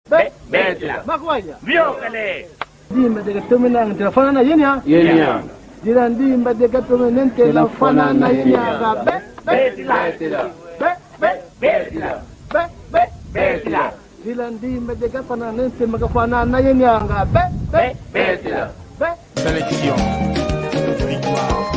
Betila. Makwaja. Viokale. Dimba de gatomena telefona na yenya. Yenya. Dira ndimba de gatomena telefona na yenya ga Betila. Betila. Betila. Dira ndimba de gatomena telefona na yenya ga Betila. Sélection. Victoire.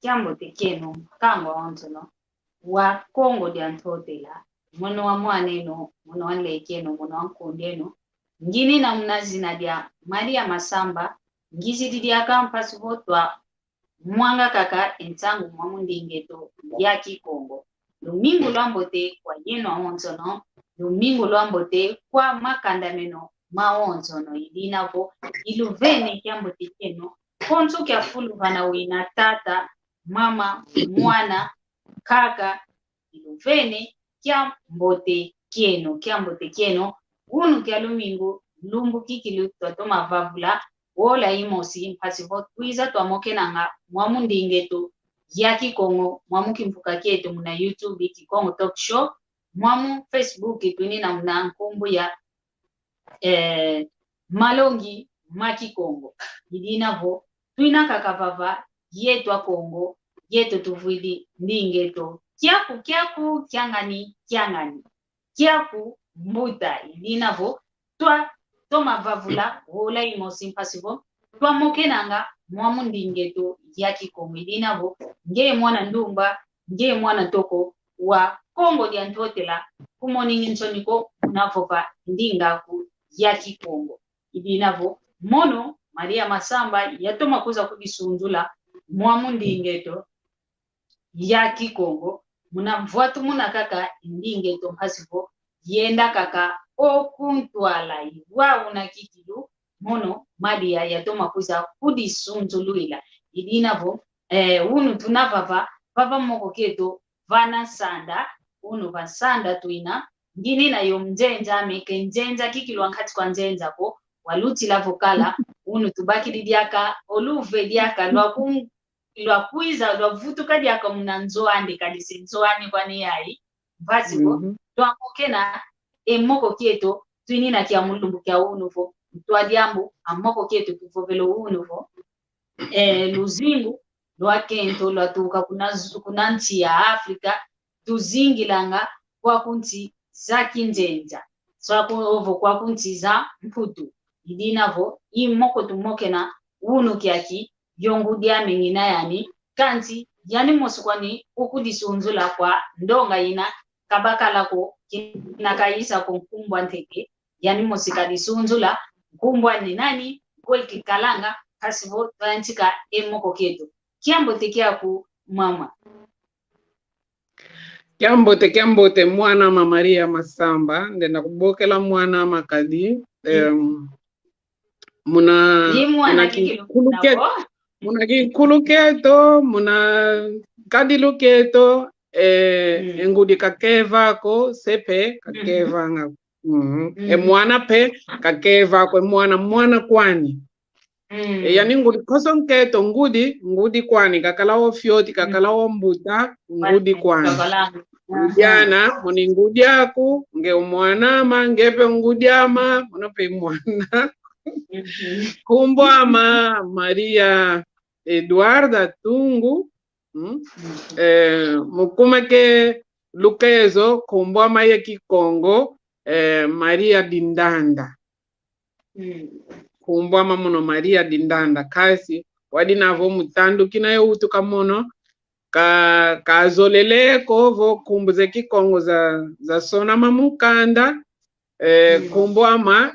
Kiambote kenu kango ontono wa Kongo diantotela mono wa mwaneno mono wa lekeno mono wa kondeno ngini na mnazina dia Maria Masamba ngizi dia campus votwa mwanga kaka entangu mwamundingeto yaki Kongo Lumingu Lwambote kwa yeno ontono Lumingu Lwambote kwa makandameno maontono idinavo iluvene kiambote kenu kontu kya fulu vana wina tata, mama, mwana, kaka, iluvene, kia mbote kieno, unu kia Lumingu, lumbu kikilu toma vavula, wola imosi, mpasi votu, kuiza tuamoke nanga, mwamundingetu, yaki Kongo, mwamu kimpuka kietu muna YouTube, Kongo Talk Show, mwamu Facebook, tuini na muna nkumbu ya malongi, maki Kongo, idinavo, tuina kakavava yetu Kongo yetu tuvidi ndingeto kiaku kyangani kiaku mbuta idinavo toma vavula wola imosi mpasivo twa mokenanga mwamu ndingeto yaki Kongo idinavo nge mwana ndumba nge mwana toko wa Kongo diantotela kumoningi nchoniko unavova ndingaku yaki Kongo idinavo mono Maria Masamba yatoma kuza kubisunjula mwamundingeto yaki Kongo muna mvuatu muna kaka ndingeto mpasivo yenda kaka okuntwala iwa unakikilu mono Maria yatoma kuza kudisunjuluila idinavo unu tunavava papa moko keto vana sanda unu vasanda tuina ngini na yomjenja meke njenja kikilu ankati kwa njenja ko waluti la vokala unu tubaki didiaka oluve diaka lwa kuiza lwa vutuka diaka munanzoande kadise nzoani kwani yai vazigo tuamokena emoko kieto tuinina kia mulumbu kia unuvo tuadiambu amoko kieto kufovelo unuvo Luzingu Lwa Akento lwa Tuka kunanchi ya Afrika tuzingilanga kwa kunti za kinjenja ovo kwa kunti za Mputu idinavo imoko tumokena unu kiaki yongudia mengina yani kanti yani mosukwani ukudisunzula kwa ndonga ina kabakalako kinakaisa kumbwa nteke yani mosikadisunzula kumbwa ni nani kwelki kalanga kasivo tantika emoko ketu kiambote kiaku mama kiambote mwana ma Maria Masamba ndenda kubokela mwana makadi muna kikuluketo muna kadiluketo engudi kakeva ko sepe kakeva nga mwana pe kakeva ko mwana kwani yani ngudi kosonketo ngudi kwani kakalawo fyoti kakalawo mbuta ngudi kwani jana muni ngudi aku nge mwana ngepe ngudi ama munope mwana kumbwama Maria Eduarda Tungu mukumake lukezo kumbwama ye Kikongo Maria Dindanda. Kumbwama muno Maria Dindanda kasi wadi navo mutandu kina ye utuka mono kazolele kovo kumbuze Kikongo za sona mamukanda kumbwama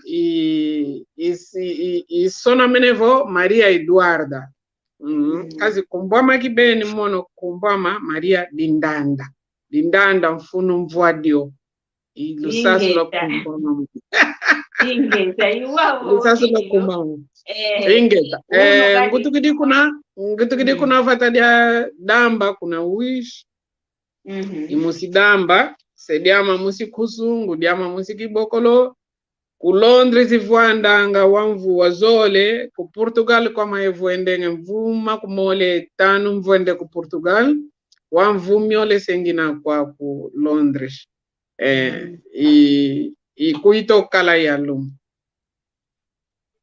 isona menevo Maria Eduarda. Kazi kumbwama kibeni mono kumbwama Maria Dindanda. Dindanda mfunu mvwadio. Lusasu la kumbwama. Ingeta iwawo. Lusasu la kumbwama. Ingeta. Ngutukidi kuna fatadia damba kuna wish. Imusi damba. Sediama musi kusungu. Diama musi kibokolo. Ku Londres ivuandanga wamvu wazole. Ku Portugal kwa maevuendenge mvuma kumole tanu mvuende ku Portugal. Wamvu miole sengina kwa ku Londres. Kuito kala yalum.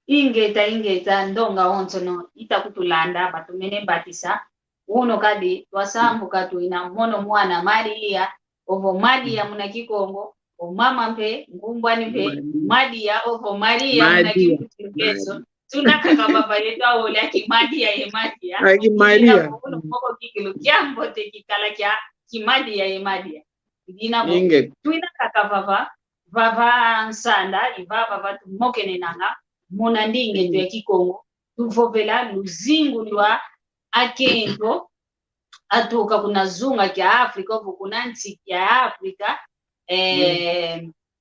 Ingeta ndonga onsono ita kutulanda batumene batisa. Uno kadi wasambu katu ina mono mwana Maria. Ovo Maria muna Kikongo. O mama mpe, ngumbwani mpe, Maria, ovo Maria, mnakimukeso. Tunaka kababa yetu awole aki Maria ye Maria. Aki Maria. Uno moko kikilu kiambo te kikala kia ki Maria ye Maria. Idina bo. Tuina kakababa, vava nsanda, vava tumoke nenanga, mona ndinge tu ya Kikongo. Tuvopela Luzingu Lwa Akento. Atuka kuna zunga kia Afrika, ovo kuna nchi kia Afrika.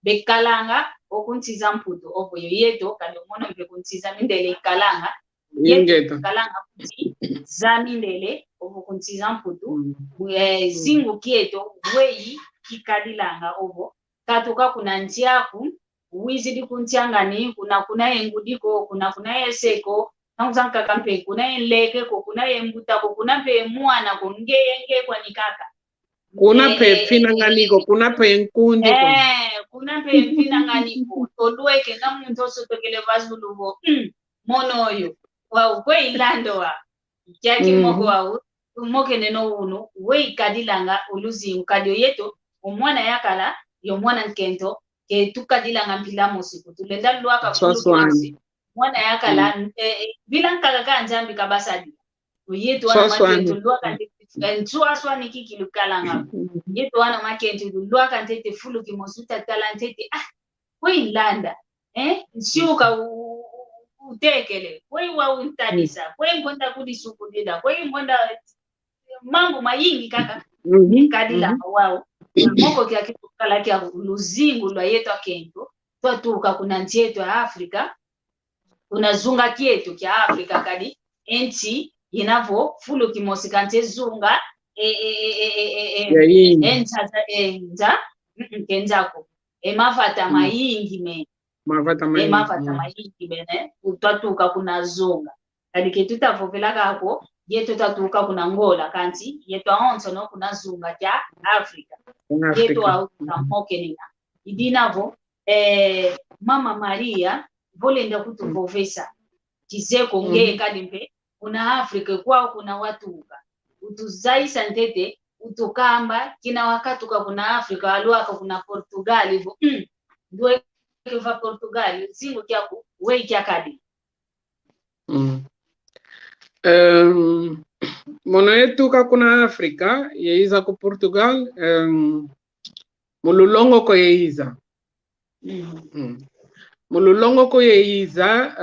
Bekalanga okuntiza Mputu ovo yeto kandi umono mpe kuntiza mindele kalanga yeto kalanga kuti za mindele ovo kuntiza Mputu zingu kieto weyi kikadilanga ovo katuka kuna ntiaku wizidi kuntiangani kuna engudiko kuna yeseko namuzanka kampe kuna yenleke ko kuna yembutako kuna pe mwana ko ngeyenge kwa nikaka kuna pe finanganiko kuna pe nkundi kuna pe finanganiko tolueke na muntu sotokele bazulubo mono oyo wa kwe ilando wa kyaki moko wa umoke neno uno we kadilanga uluzi ukadio yeto umwana yakala yo mwana Nkento ke tukadilanga mpila musiku tulenda lwaka kulusi mwana yakala bilanka kanja mbikabasadi yeto wana Makento lwaka Ntua swani kiki lukalanga. Yeto wana Makento lwaka ntete fulu kimosuta talantete we landa nsiuka utekele we wa untadisa we ngonda kudisuku dida we ngonda mambo mayingi kaka kadila wao moko kia kitukala kia Luzingu Lwa yetu Akento twatuka kuna nchi yetu ya Afrika kuna zunga kietu kia Afrika kadi enti inavo fulu kimosikante zunga kenzako mafata mayingi me mafata mayingi bene utatuka kuna zunga kadi ketuta vovela kako yetu tatuka kuna ngola kanti yetu aonso no kuna zunga kya Afrika yetu au tamoke nina idinavo mama Maria volenda kutuvovesa kizeko ngeye kalimpe kuna Afrika kwao kuna watuka utuzaisa ntete utukamba kina wakatuka kuna Afrika walwaka kuna Portugal hivyo ndio kwa Portugal zingo kyako we kyakadi mono yetuka kuna Afrika yeiza ku Portugal mululongo ko yeiza mululongo ko yeiza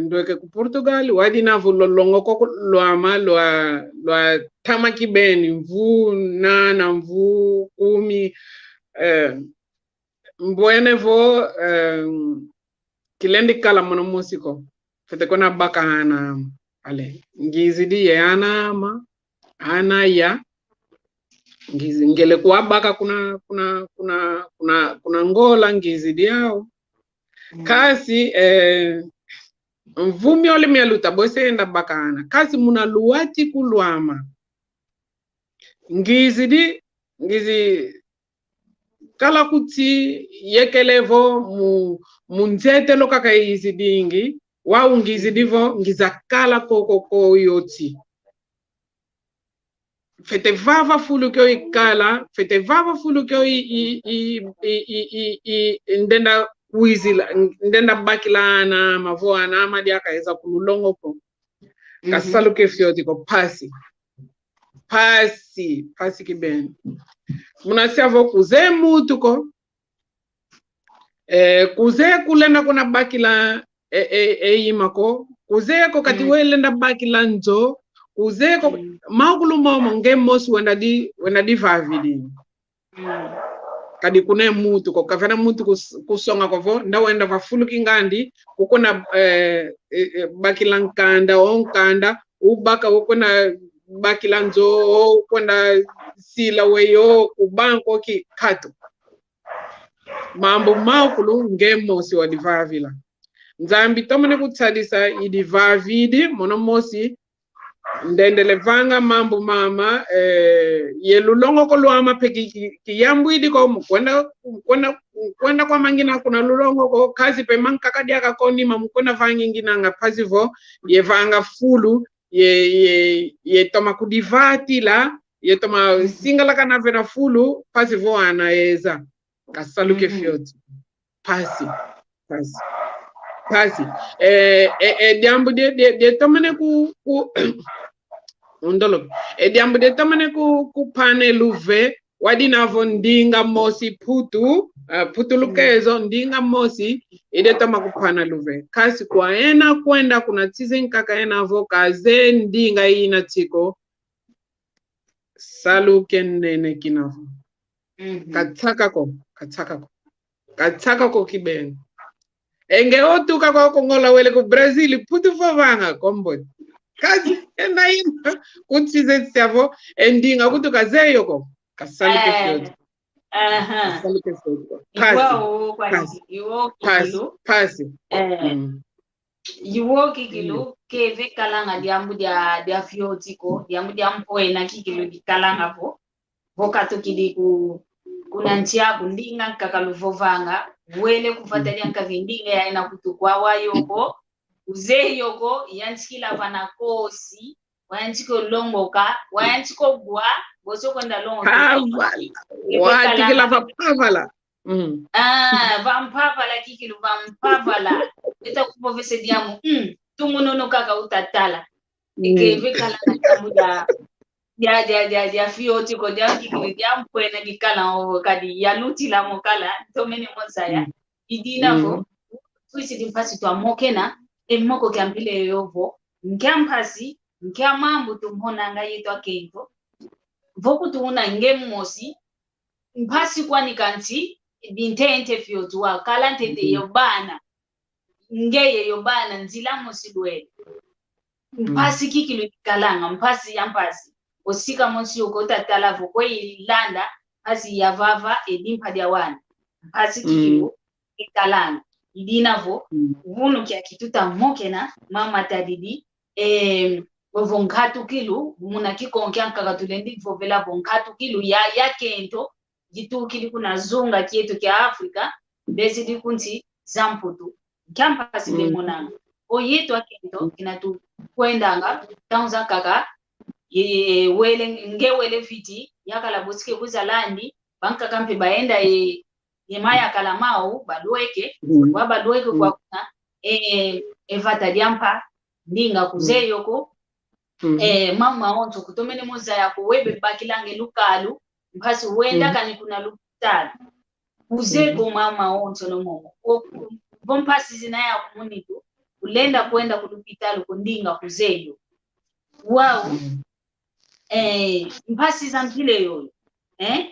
ndoke ku Portugal wadi na vulolongo ko lwama lwa tamaki beni mvu na mvu kumi mbwenevo kilendi kala mono musiko fete kona baka ana ale ngizidi yana ama ana ya ngizi ngele kwa baka kuna ngola ngizidi yao kasi mvumi ole mialuta bose enda bakana kasi muna luwati kulwama ngizi kala kuti yekelevo munzete lokaka izidingi wa ngizidivo ngizakala koko yoti fete vava fulu kyo ikala, fete vava fulu kyo ndenda wizila, ndenda bakilana, mavoana, amadia kaeza kululongo ko. Kasalu ke fioti ko pasi. Pasi kibeni. Munasiavo kuze mutu ko. Kuze kulenda kuna bakila imako. Kuze ko kati welenda bakila nzo. Kuze ko maukulu momo nge mosi wenda di vavidi. Kadi kune mutu ko kafena mutu kusonga ko vo nda wenda va fulu kingandi kukuna bakila nkanda onkanda ubaka ukuna bakila nzo kwenda sila weyo ubanko ki katu mambo maukulu nge mosi wa divavila nzambi tomane kutsalisa idivavidi mono mosi ndendele vanga mambo mama yelulongo ko lwama peki kiyambwidi ko kwenda kwa mangina kuna lulongo ko kazi pe mankakadia ka koni mamukona vangi ngina nga pasivo ye vanga fulu ye toma kudivati la ye toma singala kana vena fulu pasivo anaeza kasaluke fioti pasi diambu de tomane ku undolo diambu de tomane ku pane luve wadi navo ndinga mosi putu lukezo ndinga mosi ide toma ku pana luve kasi kwa ena kwenda kuna tizi nkaka ena vo kaze ndinga ina tiko saluke nene kinavo katsaka ko kibeni enge otuka kwa kongola wele ku Brazil putu favanga kombo kazi ena ina kutize tsavo endinga kutuka zeyo ko kasaluke fioti kasaluke fioti pasi Iwo kikilu keve kalanga diambu dia fioti ko diambu mpoena kikilu di kalanga vo katukidi kunantia kundinga kakaluvovanga wele kufatania nkavindinga ya ena kutukwa wayoko uze yoko yanchikila vana kosi wayanchiko longoka wayanchiko gwa boso kwenda longo watikila vapavala vampavala kikilu vampavala eta kupovese diamu tumunono kaka utatala ikeve kalanga kamu dia fioti ko dia kikilu dia mpwena dikala kadi yaluti la mokala tomene monsaya idina vo tuisi dimpasi to amokena emoko kampile yovo nkampasi nkamambu tumhona ngayeto akento voku tuuna ngemosi mpasi kwani kanti bintente fioti wa kala ntete yobana ngeye yobana nzila mosidwe mpasi kikilu kalanga mpasi yampasi osika monsi ukota talavo kwa ilanda hasi yavava edimpa dia wana mpasi kikilu kalanga idinavo vunu kia kituta mokena mama tadidi vonkatu kilu muna kikonkia nkakatulendi vovela vonkatu kilu ya kento gitu kili kuna zunga kietu kia Afrika desidi kunti zamputu kampasi bemonanga oyetu akento kinatu kwendanga tanza kaka wele viti yakala bosike kuzalandi banka kampe baenda maya kalamao balweke wabalweke kwa kuna evata diampa ndinga kuzeyoko mama onto kutomene moza yako webe bakilange lukalu mpasi wenda kani kuna lukutala kuzeko mama onto no momo bompasi zina ya kumunitu ulenda kwenda kulupitalu kundinga kuzeyo wow mpasi za mpile yoyo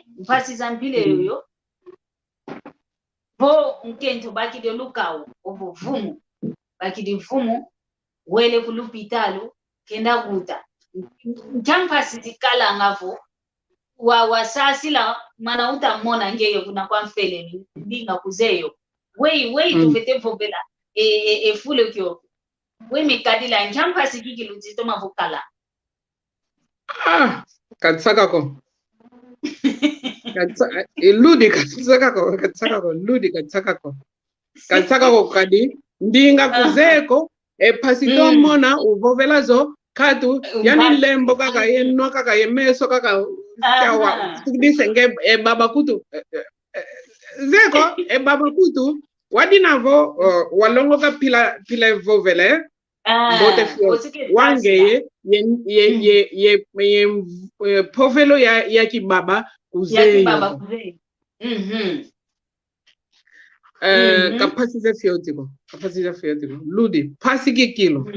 mpasi za mpile yoyo vo nkento bakide lukao ovo vumu bakide vumu wele kulupitalu kenda guta nkampasi zikala ngavo wasasila mana utamona ngeyo kuna kwa mfele ndinga kuzeyo wei tuvete vobela fule kyo we mikadila nkampasi kikiluti toma vokala katsakako iludi katsakako kadi ndinga kuzeko pasito mona uvovelazo katu yani lembo kaka yenno kaka yemeso kaka chawa tudisenge baba kutu zeko baba kutu wadinavo walongo ka pila vovele bote fio wange ye povelo ya kibaba kuzeyo kapasite fiotiko ludi pasiki kilo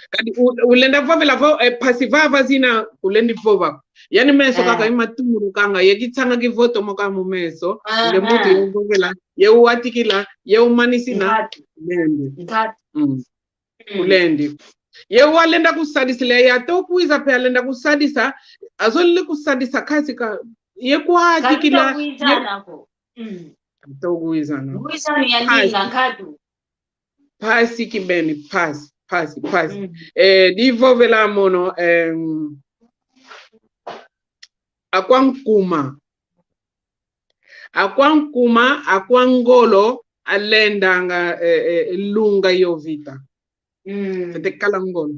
kadi ulenda vovela vo pasivava zina ulendi vova yani meso kaka imatumuru kanga yekitsanga kivoto moka mu meso le mutu yovela yeuwatikila yeumanisina lendi ulendi yewalenda kusadisile yatokuiza pe alenda kusadisa azolile kusadisa kasi ka yekwatikila Toguizana. Guizana ya ninga ngadu. Pasi kibeni, pasi. Divo vela mono akwankuma, akwangolo alendanga lunga yovita. Fete kala ngolo.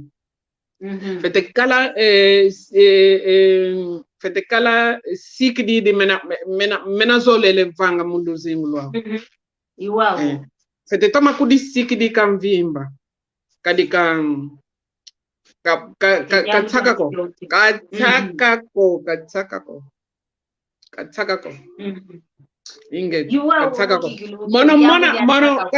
Fete kala sikdi di mena zole le vanga mundu zingulwa. Iwao. Fete toma kudi sikdi kan vimba. Kadi kan katsakako. Inge katsakako. Mono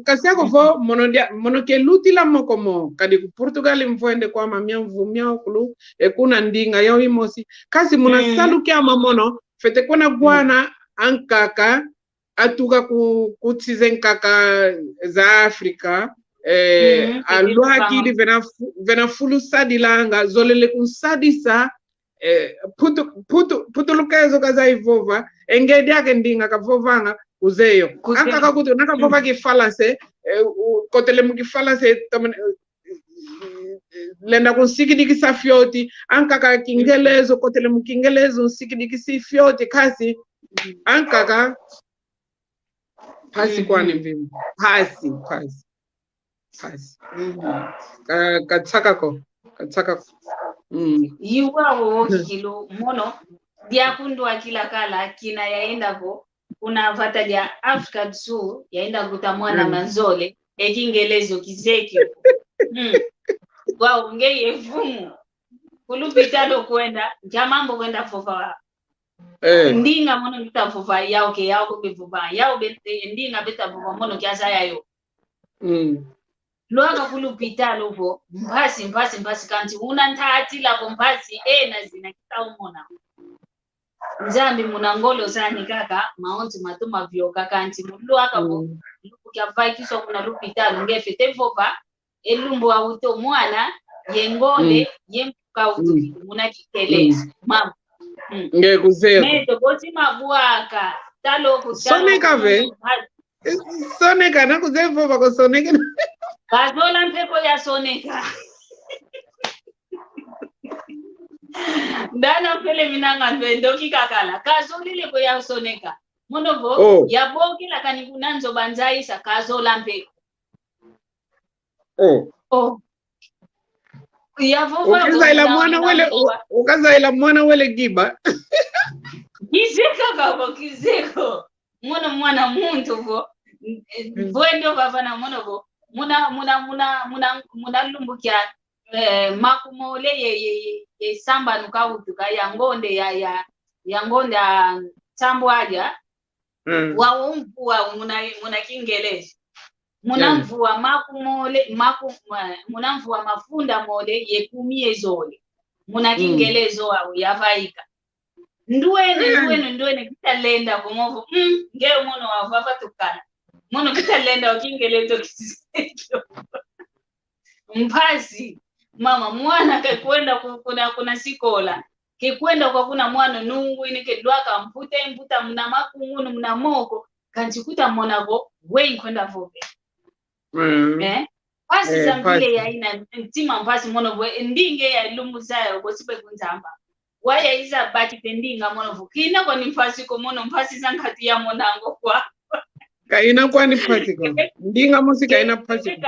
kasiako fo mono ke luti la mokomo kadi ku Portugal mfuende kwa mamia mvumia okulu ekuna ndinga yao imosi kasi muna salu kia mamono fete kuna guana ankaka atuka kutizen kaka za Afrika alua kidi vena fulu sadilanga zolele kunsadisa putu lukezo kaza ivova engedi yake ndinga kavovanga uzeyo ankaka kutu nakavova kifalase kotele mukifalase lenda kunsikidiki safioti ankaka kingelezo kotele mukingelezo nsikidiki sifioti kasi ankaka pasi kwani mvimu pasi katsakako Iwao kilo mono dia kundwa kila kala kina yaenda vo kuna vata dia Afrika du yaenda kutamwana manzole ekingelezo kizeki wao ngeye vumu kulupitalo kwenda jamambo kwenda fofa ndinga mono nitafofa yao ke yao kubivuba yao ndinga beta fofa mono kiasa yayo Luaga kulupitalo vo mpasi kanti unantati la mpasi na zina kitaumona Nzambi munangolo zani kaka maonti matuma vyoka kanti luaga vo lukukia kiswa kuna lupitalo ngefete vopa elumbo auto mwana yengole yempuka utuki munakitelezi mama ngekuzeko meto boti mabuaka talo kutalo soneka ve soneka nakuzevo bako soneka kazola mpeko ya soneka Dana pele minanga ndoki kakala kazolile ko ya soneka monovo ya boki la kanikunanzo banzai sa kazola mpeko ya vovo ukazaila mwana wele giba kizeko mwana muntu vo voendo bavana monovo muna lumbukia makumole ye samba nukautuka ya ngonde ya ngonde tambo aja wa umvua muna kingelezi munamvua makumole munamvua mafunda mole yekumie zole muna kingelezo au yavaika ndwene kitalenda kumovo ngeo mono wavava tukana mono kitalenda wakingelezo kisiseko mpasi mama mwana kekwenda kuna sikola kekwenda kwa kuna mwana nungu inike dwaka mputa mna makungunu mna moko kanti kuta monavo we kwenda vobe pasi zambile ya ina ntima mpasi mono ndinge ya lumu zayo gosipe kunzamba waya iza bati pendinga mono kina kwa nifasi ko mono mpasi zankati ya monango kwa kaina kwa nifasi ko ndinga musika ina pasi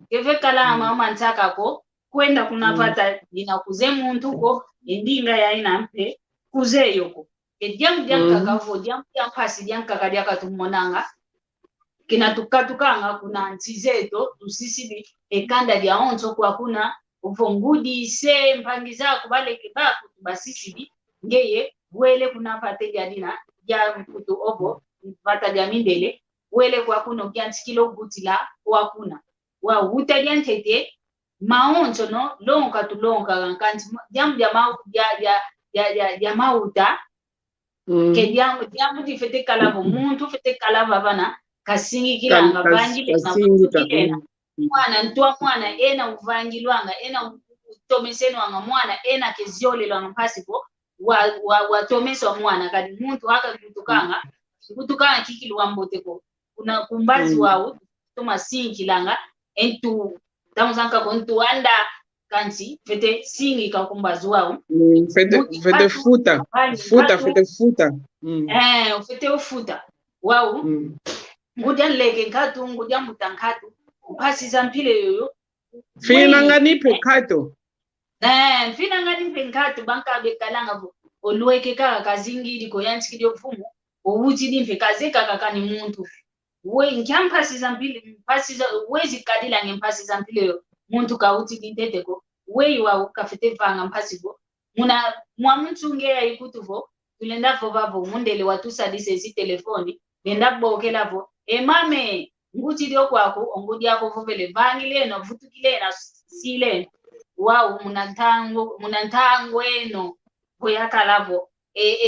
kevekala mama ntaka ko kwenda kunapata dina kuze muntu ko endinga ya inampe kuze yoko ediam kakavo diam pasi diam kakadia katumonanga kina tukatukanga kuna ntizeto tusisidi ekanda dia onzo kwa kuna uvongudi se mpangiza kubale kibaku basisidi ngeye wele kuna pate dina ya mkutu obo pata dia mindele wele kwa kuno kilo gutila kwa kuna wa utadia ntete maonzo no longa tulonga kanti diam ya mauta ke diam di fete kalavo muntu fete kalava bana kasingi kilanga bangi na mwana ntwa mwana ena uvangilwanga ena utomeseni wanga mwana ena keziole lwanga pasipo wa tomeswa mwana kadi muntu haka kutukanga kikilwa mboteko kuna kumbazi wao toma singi langa entu tamuzanka kontu anda kanti fete singi ka kumbazi wao fete futa fete ufuta wao ngudia lege ngatu ngudia mutankatu upasi zampile yoyo fina ngani pekato fina ngani pekato banka bekalanga bo olweke kaka kazingiri ko yansikidi ofumu owuti dimfe kazeka kakani muntu we nkampasi zampile mpasi wezi kadila ngempasi zampile yo muntu kauti dinteteko we wa kafete vanga mpasi bo muna mwamuntu ngeya ikutuvo tulenda vo babo mundele watusa dise telefoni nenda bokela vo mame nguti dio kwako ongudi yako vovele vangile no vutukile na sile wao munantango eno boyakalavo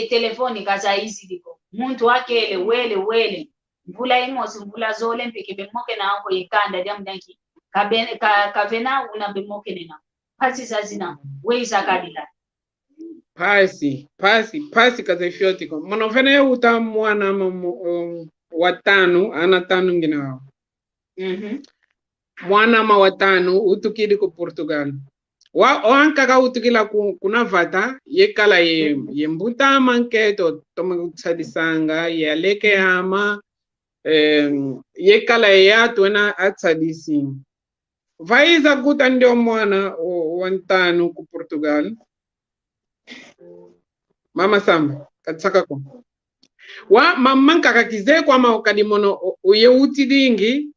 telefoni kaza hizi diko muntu wakele wele mvula imosi mvula zole mpeke bemoke na hapo yekanda dia mdanki kavena una bemoke nena pasi zazina weiza kadila pasi kaza fiotiko monofene uta mwana watanu ana tanu ngina wao mwana ma watanu utukidi ku Portugal wa oankaka utukila kuna vata yekala ye mbuta manketo tomakutsadisanga yaleke ama yekala ya tuena atsadisi vaiza kuta ndio mwana wantanu ku Portugal mama Sam katsaka ko wa mamanka kakize kwa maokadimono uye utidingi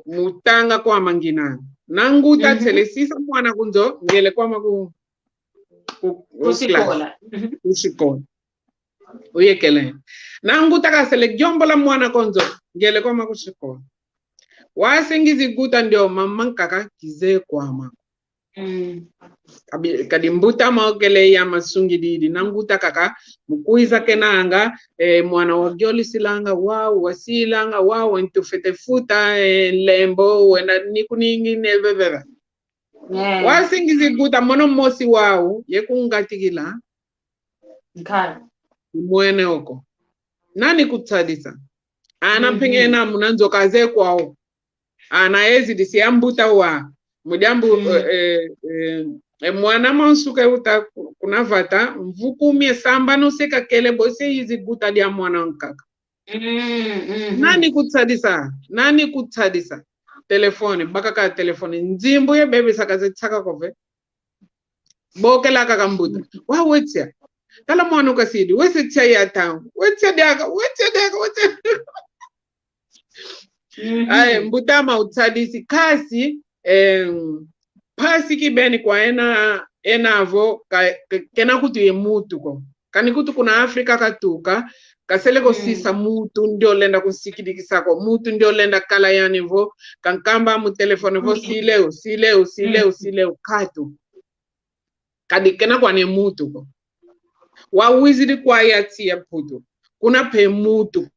mutanga kwa mangina nanguta telesisa mwana kunzo ngele kwa maku kusikola uye kele nanguta kasele jombola mwana konzo ngele kwa maku sikola wasingizi guta ndio mamanka kakize kwa ma kadimbuta maokele ya masungi didi nanguta kaka mukuiza kenanga mwana wagioli silanga wao wasilanga wao entufete futa lembo wena nikuningi nebebeba wasingizi guta mono mosi wao yekungatikila mwene oko nani kutsadisa ana pengena munanzo kaze kwao ana ezi disiambuta wa mujambu mwana monsuke uta kuna vata mvukumie samba no seka kele bose hizi guta dia mwana nkaka nani kutsadisa telefoni bakaka telefoni nzimbo ye bebe sakaze tsaka kove bokela kaka mbuta wa wetsia kala mwana ukasidi wese tsia ya tangu wetsia diaka aye mbutama utsadisi kasi pasi kibeni kwa enavo kena kutu ye mutu ko kani kutu kuna Afrika katuka kaseleko sisa mutu ndio lenda kusikidikisako mutu ndio lenda kala yanivo kankamba mu telefone vo sileo katu kadi kena kwa ne mutu ko wa wizidi kwa yati ya putu kuna pe mutu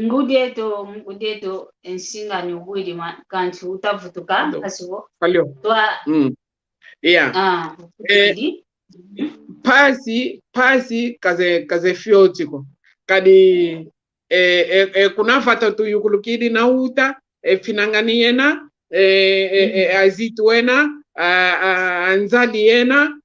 Ngudeto ensinga ni wili kanti utavutuka kasibo falio yeah pasi kaze fiotiko kadi kuna fata tu yukulukidi na uta finangani yena azitu wena anzadi yena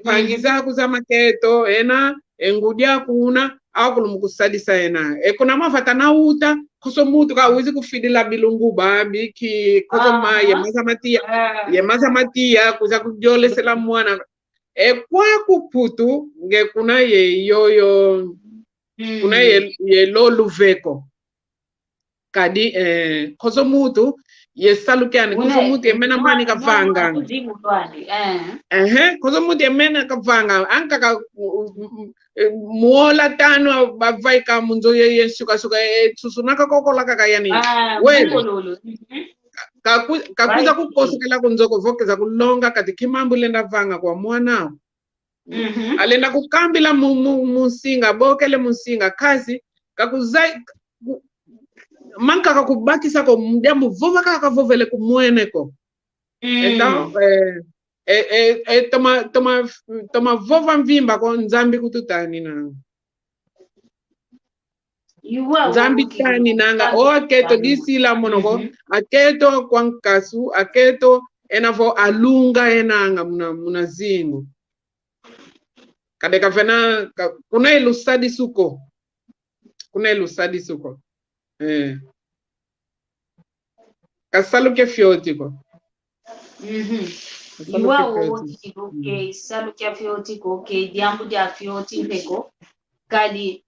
pangiza kuzama keto ena engudia kuna akulu kusadisa ena kuna mafata na uta koso mutu ka uzi kufidila bilungu babi ki koso ma ye mazamatia kuza kujole sela mwana Kwaku Mputu nge kuna ye yoyo kuna ye lo luveko kadi koso mutu ye salukiani koso mutu ye mena mani ka vanga koso mutu ye mena ka vanga anka ka muola tano bavai ka munzo ye suka susunaka kokola kaka yani wewe kakuza kukosekela kunzoko vokeza kulonga kati kimambu lenda vanga kwa mwana alenda kukambila musinga bokele musinga kazi kakuzai manka kakubakisa ko mdiamu vova kakavovele kumweneko então toma vova mvimba ko nzambi kututani na Zambi tani nanga aketo disila monoko aketo kwankasu aketo enavo alunga enanga munazingu kadeka fena kuna ilusadi suko kasaluke fiotiko okay saluke fiotiko okay diambu dia fiotiko kadi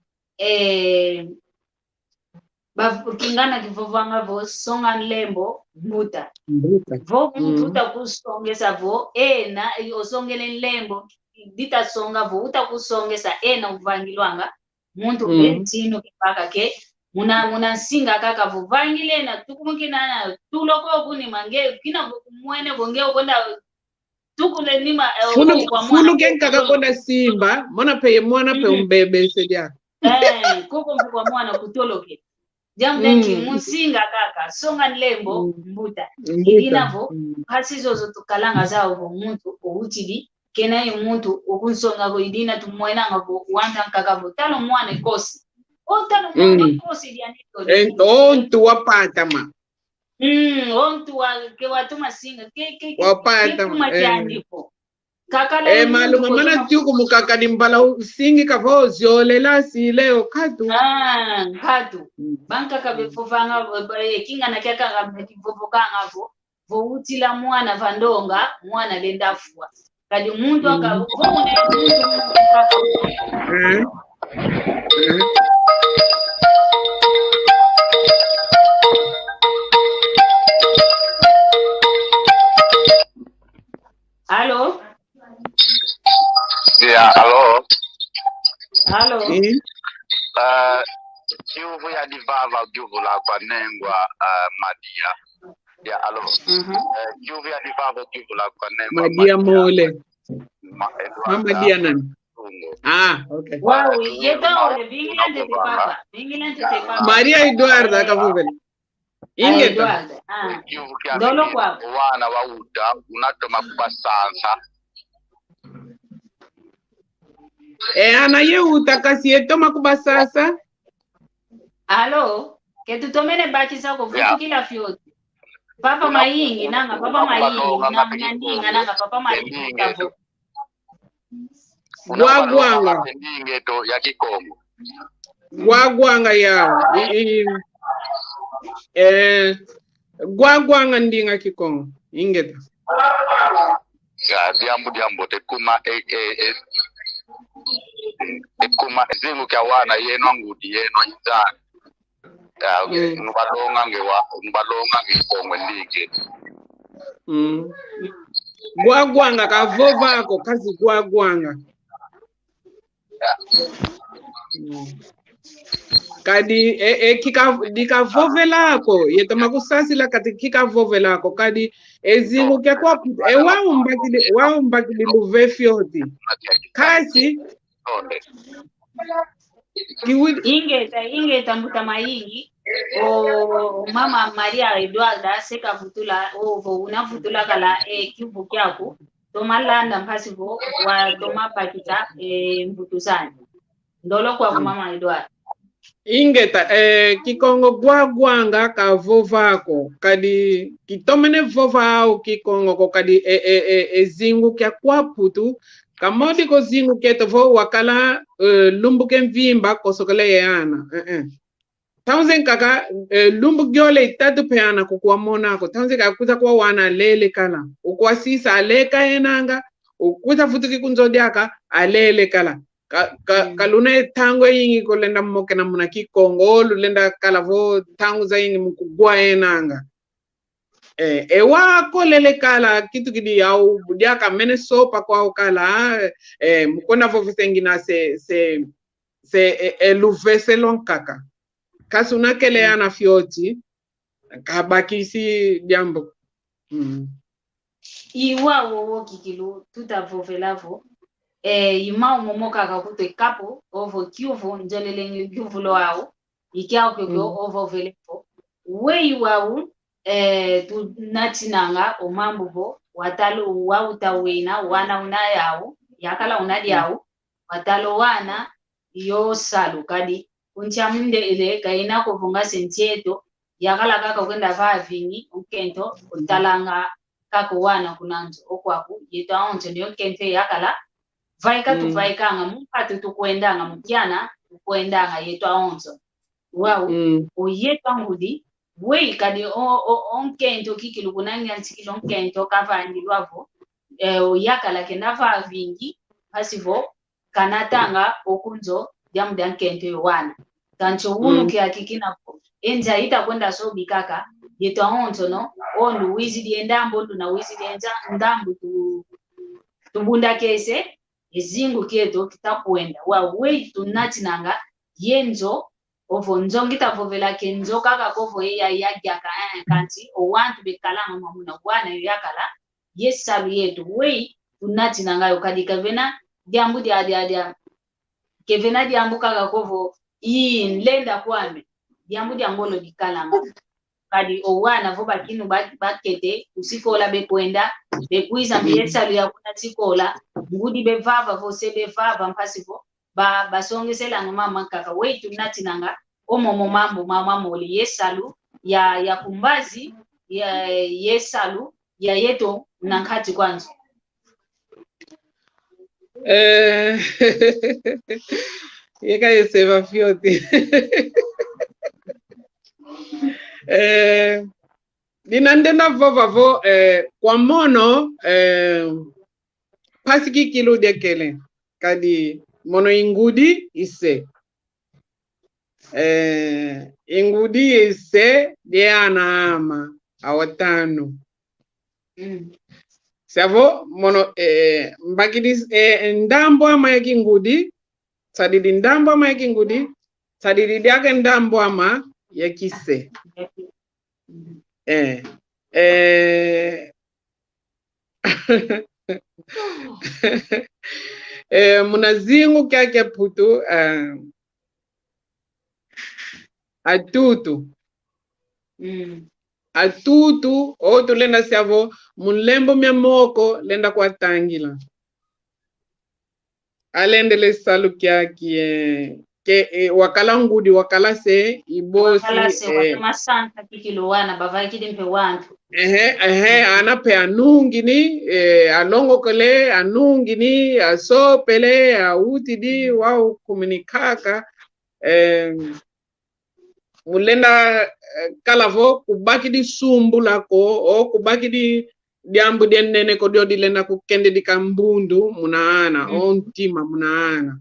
kingana kivovanga vo songa nlembo mbuta vo mbuta kusongesa vo ena osongele nlembo dita songa vo utakusongesa ena uvangilwanga muntu betino kipaka ke muna singa kaka vo vangile na tukumukina tuloko kuni mange kina mwene bonge okonda tukule nima kwa mwana fulu kenka konda simba mona pe umbebe sedia koko kwa mwana kutoloke jamdenki musinga kaka songa nlembo mbuta idinavo hasizo zotukalanga zao vo muntu outili kenaye muntu okunsonga vo idina tumwenanga vo wanta kaka vo talo mwana kosi talo mwana kosi dianito ontu wapata ma ontu wa ke watuma singa ke wapata kumatiandiko malunga mana tiuku mukaka dimbala singi kavo ziolela sileo katu katu banka kabefovanga kinga na kyaka kabefovokanga vo utila mwana vandonga mwana lendafua kadi muntu akavone Allo? Yeah, hello. Hello. Kivu ya divava kivu la kwa nengwa Madia. Yeah, hello. Kivu ya divava kivu la kwa nengwa Madia mole. Madia nani? Okay. Wow, yeto vingilante te papa. Maria Eduarda kavuvele. Ingeta. Kivu kia Dolo kwa wana wa uta unatoma kubasansa. Ana ye utakasi etoma kubasasa. Allo, ke tutomene bakisa ko vutu kila fioti. Papa mayingi nanga papa mayingi nanga papa mayingi kavo. Gwagwanga ndingeto ya Kikongo. Gwagwanga ya gwagwanga ndinga Kikongo ingeta. Ya diambu te kuma kuma zingu kya wana yeno ngudi yeno izani ya nubalonga ngekongo ndinge gwagwanga kavovako kazi gwagwanga kadi dikavovelako yetama kusasila kati kikavovelako kadi ezingu kya kwa waumbakili luve fioti kasi ingeta mbuta mayingi o mama Maria Eduarda seka futula vo una futula kala kivu kyako tomalanda mpasi vo wa toma pakita mbutuzani ndolo kwa mama Eduarda ingeta Kikongo gwagwanga kavovako kadi kitomene vova au Kikongo ko kadi ezingu kya kwa Mputu kamodi ko zingu keto vo wakala lumbu kemvimba kosokole yana tauzen kaka lumbu gyole itatu peana kukua monako tauzen kaka kuza kwa wana lele kala ukwa sisa aleka enanga ukuza futuki kunzodiaka alele kala kalune tango yingi ko lenda moke na munaki kongo lenda kala vo tango za yingi mukugwa enanga ewa ko lele kala kitu kidi au budiaka mene sopa kwa kala mukona vo vitengina se eluvese lonkaka kasuna kele ana fioti kabakisi jambo iwa wo kikilu tutavovelavo imao momoka kakute kapo ovo kiuvu njelele kiuvu lo au ikiao kyo ovo velepo wei wau tu natinanga o mambo watalo wauta wena wana unayao yakala unadi yao watalo wana yo salu kadi uncha minde ile kaina ko vonga sentieto yakala kaka kwenda vaa vingi ukento utalanga kako wana kunanzo okwaku yetaonje ndio kente yakala vaika tu vaikanga mupatu tukwendanga mujana tukwendanga yetaonzo wao oyeta ngudi wei kadi onkento kikilu kunanga ntikilo onkento kavandi lwavo oyakala kenda vaa vingi pasivo kanatanga okunzo jamu nkento wana tancho unu kiakikina enja ita kwenda sobi kaka yeto onto no onu wizidi endambo na wizidi enja ndambo tubunda kese ezingu keto kitakwenda wa wei tunatinanga yenzo ovo nzongita vovela kenzo kaka kovo ya gyaka kanti o wantu bekalanga mamuna bwana yakala yesalu yetu wei tunatinanga yokadika vena jambu dia kevena diambu kaka kovo lenda kwame diambu diambolo dikalanga kadi owana vo bakinu bakete usikola bekwenda bekwiza mbiyesalu yakuna tikola ngudi bevava vo sebevava mpasivo basongesela mama kaka wetu natinanga omomo mambo mama moli yesalu ya kumbazi ya yesalu ya yeto nankati kwanza yeka yeseva fioti dinandena vovavo kwa mono pasiki kilo dekele kadi mono ingudi ise ingudi ise diana ama awatano savo mono mbakidis ndambo ama yaki ngudi sadidi ndambo ama yaki ngudi sadidi diake ndambo ama yakise munazingu kyake putu atutu atutu otu lenda siavo mulembo mia moko lenda kwa tangila alendele salu kyake ke wakala ngudi wakala se ibosi wakala se wakama santa kikiluwana bavaki dempe wantu anape anungini alongo kole anungini asopele autidi wao komunikaka mulenda kalavo kubaki di sumbu lako o kubaki di diambu denene ko diodi lenda ku kende di kambundu munaana ontima munaana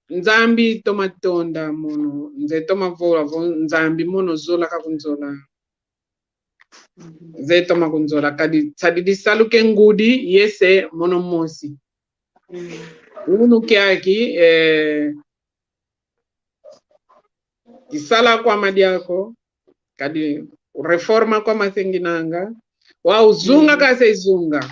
nzambi tomatonda mono nze tomavola vo nzambi mono zola kakunzola nze toma kunzola kadi sadidi saluke ngudi yese mono mosi unu kyaki kisala kwa madiako kadi reforma kwa masenginanga wa uzunga kase izunga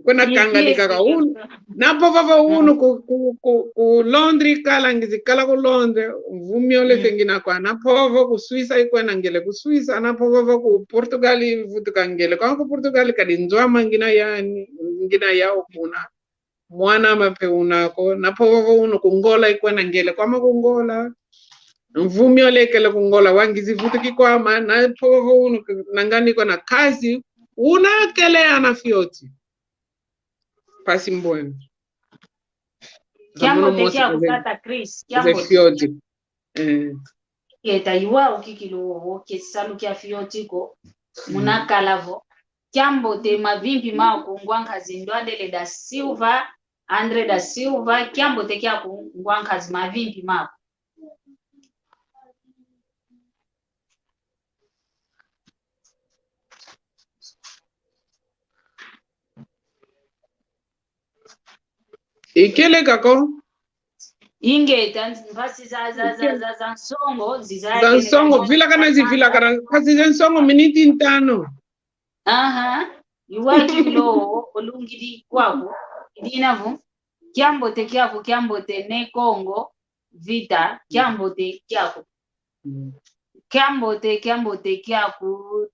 kuna kangani kaka unu napo vava unu ku Londres kala ngizi kala ku Londres vumiole sengina kwa napo vava ku Suiza ikwena ngele ku Suiza napo vava ku Portugal vutuka ngele kwa ku Portugal kadi nzwa mangina ya okuna mwana mape unako napo vava unu kungola ikwena ngele kwa makungola mvumiole kele kungola wangizi vutuki kwa ma napo vava unu nangani kwa na kazi una kele ana fioti pasi mbwenu Kiambo tekia kutata Chris kiambo fioti yeta iwa ukikilo kesalu kia fioti ko munakalavo kiambo te mavimpi mako ngwankazi ndwandele da Silva Andre da Silva kiambo tekia ngwankazi mavimpi mako ikele kako ingeta mpasi za nsongo zizake nsongo vila kana zivila kana kasi za nsongo miniti 5 aha iwaki kilo olungiri kwako idinavo kiambote kyako kiambote ne Kongo vita kiambote kyako kiambote kyako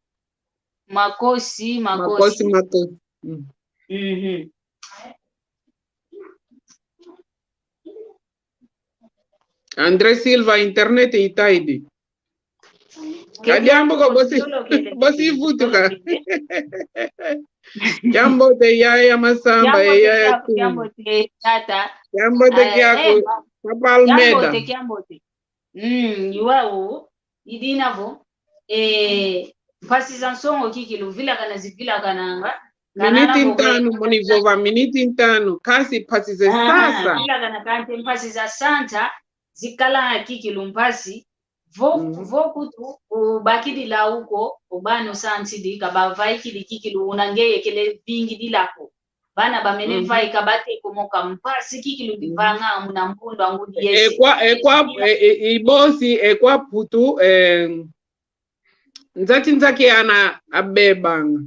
makosi Andre Silva internet itaidi kadiambo ko bosi futuka jambo te ya masamba ya jambo te tata jambo te kyako papalmeda jambo te yuao idinavo pasi za nsongo kikilo vila kana zivila kananga miniti 5 monivova miniti 5 kasi pasi za sasa vila kana kante pasi za santa zikala kikilo mpasi vo kutu ubakidi la huko ubano sansidi kabavai kikilo unangeye kile vingi dilako bana bamene vai kabate komoka mpasi kikilo divanga munampundo angudi yesi ibosi ekwa putu nzaki ana abebanga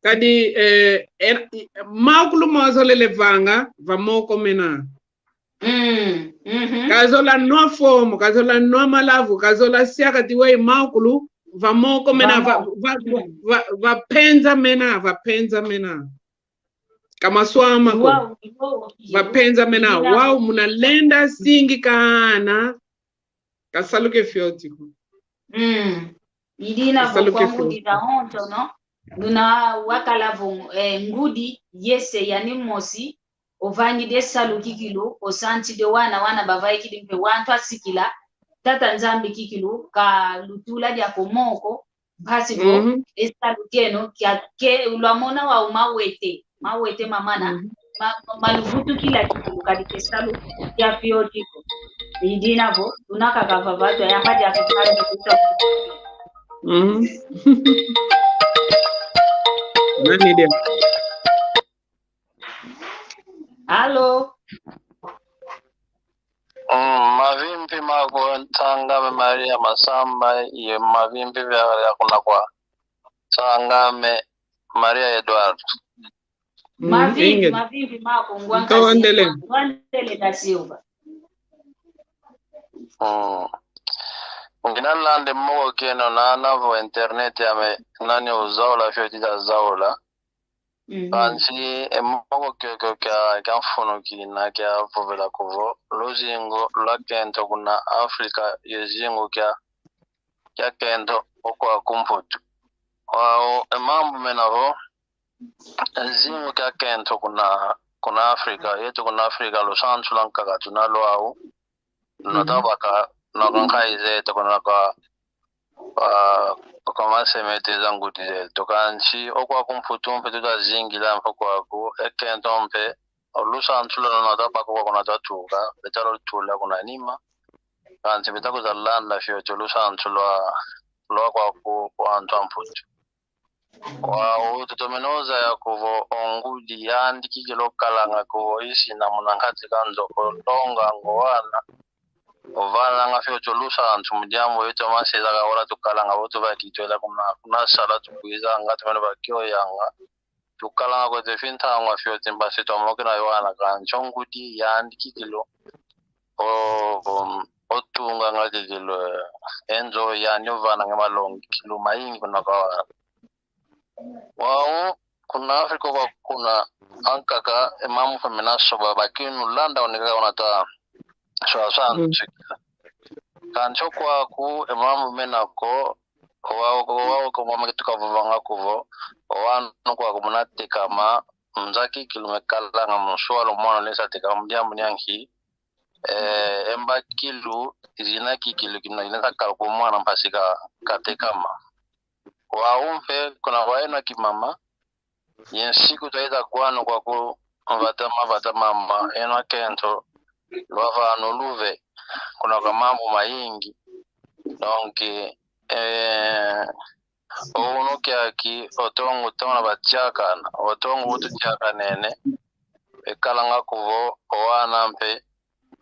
kadi makulu mazolele vanga vamoko mena kazola no fomo kazola no malavu kazola siaka tiwe makulu vamoko mena vapenza mena kama swama ko vapenza mena wao munalenda singi kana kasaluke fiotiko idina kwangu ditaonto no duna wakalavo ngudi yese yani mosi ovangi de salu kikilo osanti de wana bavai kidimpe wantu asikila tata nzambi kikilo ka lutula dia komoko basi go esalu keno ke ulamona wa mawete mamana maluvutu kila kikilo kadi salu ya fiotiko idina vo tunaka kavavato ya hadi afikaje kutoka nani dia Halo. Mavimpi mako Tangame Maria Masamba ye mavimpi vya kuna kwa Tangame Maria Edward. Mavimpi mako ngwandele da Silva. Nginalande moko keno na navo internet ya nani uzaola fioti za zaola. Kansi moko kya mfono kina kya povela kuvo Luzingu Lwa Akento kuna África yezingu kya kento Ena Mputu wao mambo menavo zingu kya kento kuna África yetu kuna África lusantu lankaka tunalo au notabaka nakankhaize tokona kwa masemete zangu tize tokanchi Ena Mputu mpe tazingila mpoko ekento mpe lusantu lana notabaka kuna Tuka betalo tula kuna nima kanchi betako zalanda fyoto lusantu lwa kwa Ena Mputu wao tutomenoza ya kuvo ongudi yandi kikilo kalanga kuvo isi na munangati kanzo kolonga ngowana ovala nga fyoto lusantu mujambo yeto maseza kawala tukalanga wotu bakitwela kuna sala tukuiza nga tumeno bakyo yanga tukalanga kote finta nga fyoto mbasi tomokina yowana kanchongudi yandi kikilo otunga nga kikilo enzo yani ovana nga malongi kilo maingi kuna kawa wao kuna Afrika kwa kuna ankaka emamu femina soba bakinu landa onika onata so santu kancho kwa ku emamu menako Owa ko mama tukavanga kuvo owa no kwa kumunate kama mzaki kilomekala nga mshwalo mwana lesa teka mdiambu nyanki emba kilu izina kikilu kina inasa kalku mwana mpasika katekama wa umfe kuna waena kimama yensiku taida kwano kwa ku vata mama Ena Kuaku lwava nuluve kuna kwa mambo maingi donc unuke aki otongo tona bachakana otongo utuchaka nene ekalanga kuvo owana mpe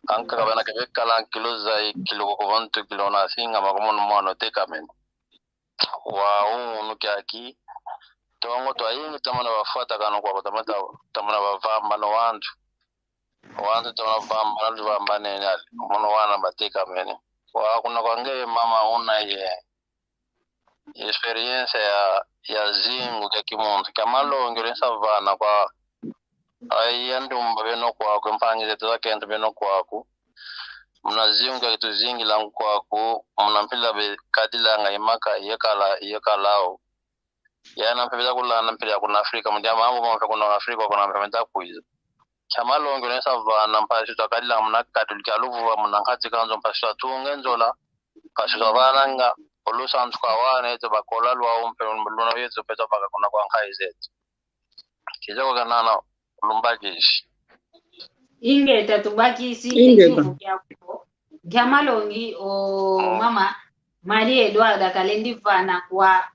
anka bana ke kala kilo zai kilo ko vantu kilo na singa makomono mwana tekamen wa unuke aki tongo to ayingi tamana bafata kana kwa tamana bavamba no wantu tamana bavamba nene mono wana batekamen wa kuna kwange mama una experience ya zingu ya kimuntu kamalo ngire savana kwa ayandumba beno kwa kumpangize tuzakento beno kwaku mna zingu ya tuzingi langu kwaku mna mpila be kadila nga imaka yekalao yana mpila kulana mpila kuna Afrika mundia mambo mwa kuna Afrika kuna mpementa kuizo kamalo ngire savana mpashi takadila mna katulika luvu mna ngati kanzo mpashi tungenzola pashi savana olusantu kawana eto bakola lwa umpe luna yetu peta baka kuna kwa nkaizetu kijako kanana lumbakishi ingeta tubakisi ekivu kyako Gamalongi o mama Maria Eduarda kalendivana kwa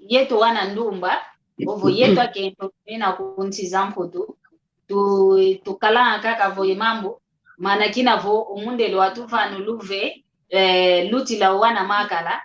yetu wana ndumba ovo yetu Akento na kunsiza mputu tukala kaka voye mambo mana kinavo umundelo watuvanu luve luti la wana makala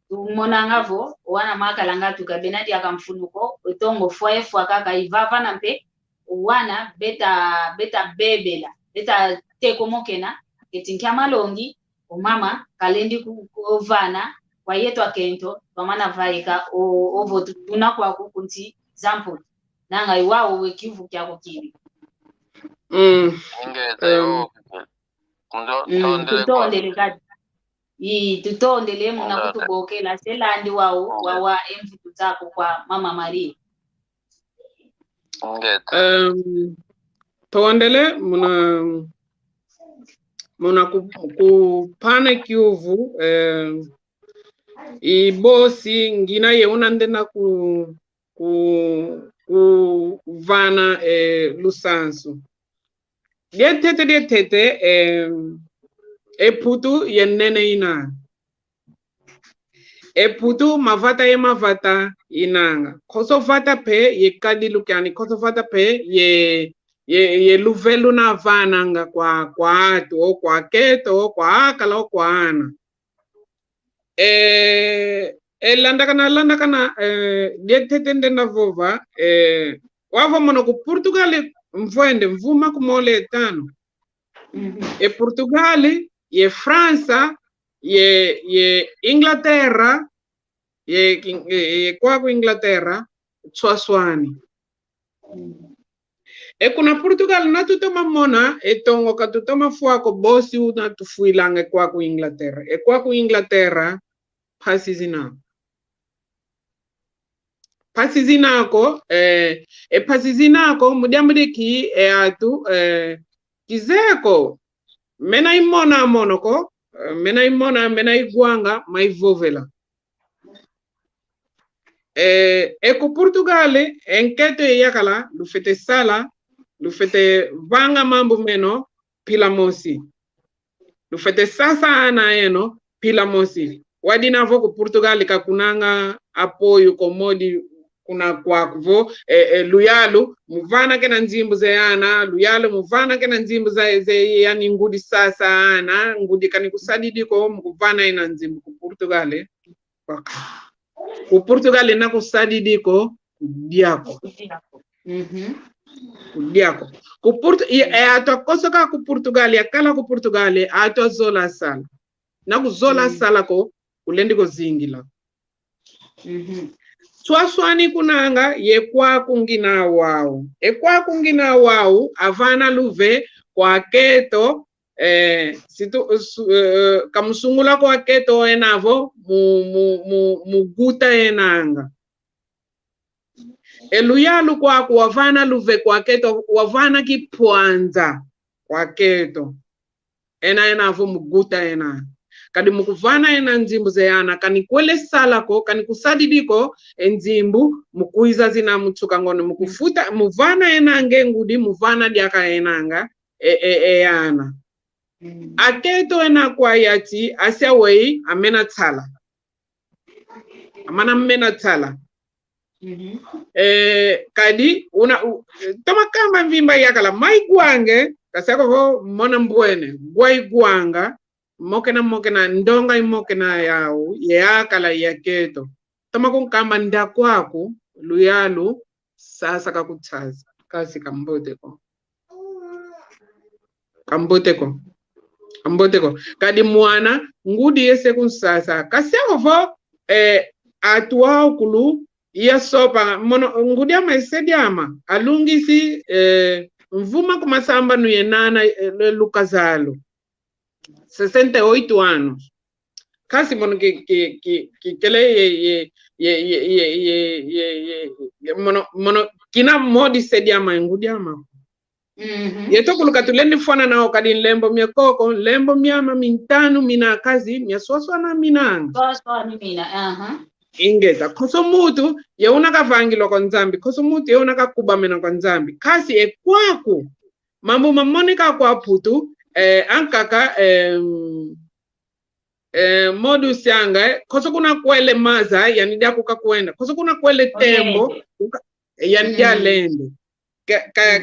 tumona ngavo wana makala ngatu kabenadi akamfunuko otongo fwefu akaka ivava na mpe wana beta bebela beta tekomokena ketinkia malongi omama kalendi kuvana kwa yetu Akento pamana vaika ovo tuna kwa kukunti zampo nanga iwao wekivu kyako kibi tutondele muna kutubokela selandi wawa emvitu zako kwa mama Maria tondele muna kupana kiuvu ibosi ngina ye unandena ku vana lusansu dietete eputu yenene ina eputu mavata inanga koso vata pe ye kadilukiani koso vata pe ye luvelu na vananga kwa atu o kwa keto o kwa akala o kwa ana landakana dietete ndena vova wavo mono ku Portugal mvwende mvuma kumole tano Portugal ye Fransa ye Inglaterra ye kwaku Inglaterra tswaswani kuna Portugal na tutoma mona etongo katutoma fuako bosi una tufuilanga kwaku Inglaterra kwaku Inglaterra pasizinako pasizinako mudiamudeki atu kizeko mena imona monoko mena igwanga maivovela ku Portugal enketo yakala lufete sala lufete vanga mambo meno pila mosi lufete sasa ana eno pila mosi wadina vo ku Portugal kakunanga apoyo komodi kuna kwakvo luyalu muvana kena nzimbu zeyana luyalu muvana kena nzimbu ze yani ngudi sasa ana ngudi kani kusadidiko muvana ina nzimbu ku Portugal ku Portugal na kusadidiko kudiako kudiako ku ato kosoka ku Portugal yakala ku Portugal ato zola sala na kuzola sala ko ulendiko zingila swaswani kunanga ye kwaku ngina wao avana luve kwa keto kamusungula kwa Aketo enavo muguta enanga. Eluyalu kwa wavana luve kwa Aketo wavana kipwanza kwa Aketo enavo muguta enanga. Kadi mukuvana ena nzimbu zeyana kani kwele salako kani kusadidiko enzimbu mukuiza zina mutsuka ngono mukufuta muvana enange ngudi muvana diaka enanga yana. Aketo ena kwa yati asia wei amena tsala. Amana mena tsala. Kadi toma kamba vimba yakala mai guange kasako mona mbwene guai guanga mokena ndonga imokena yao yakala yaketo toma kama Ena Kuaku luyalu sasa kakutsaza kasi kamboteko kadi mwana ngudi yese kunsasa kasi ovo atuao kulu ya sopa ngudi ama isediama alungisi mvuma kumasamba nuyenana lukazalo 68 anos. Kasi mono mono kina modi sediama ngudiama. Yeto kuluka tulendi fona na okadi lembo miakoko, lembo miama mintanu mina kazi, miaswaswa na minanga. Swaswa ni mina, Ingeta, koso mutu, ya unaka vangilo kwa nzambi, koso mutu ya unaka kubamena kwa nzambi. Kasi Kuaku, mambu mamonika kwa putu, ankaka modu sianga koso kuna kwele maza yanidia kukakwenda koso kuna kwele tembo yanidia lende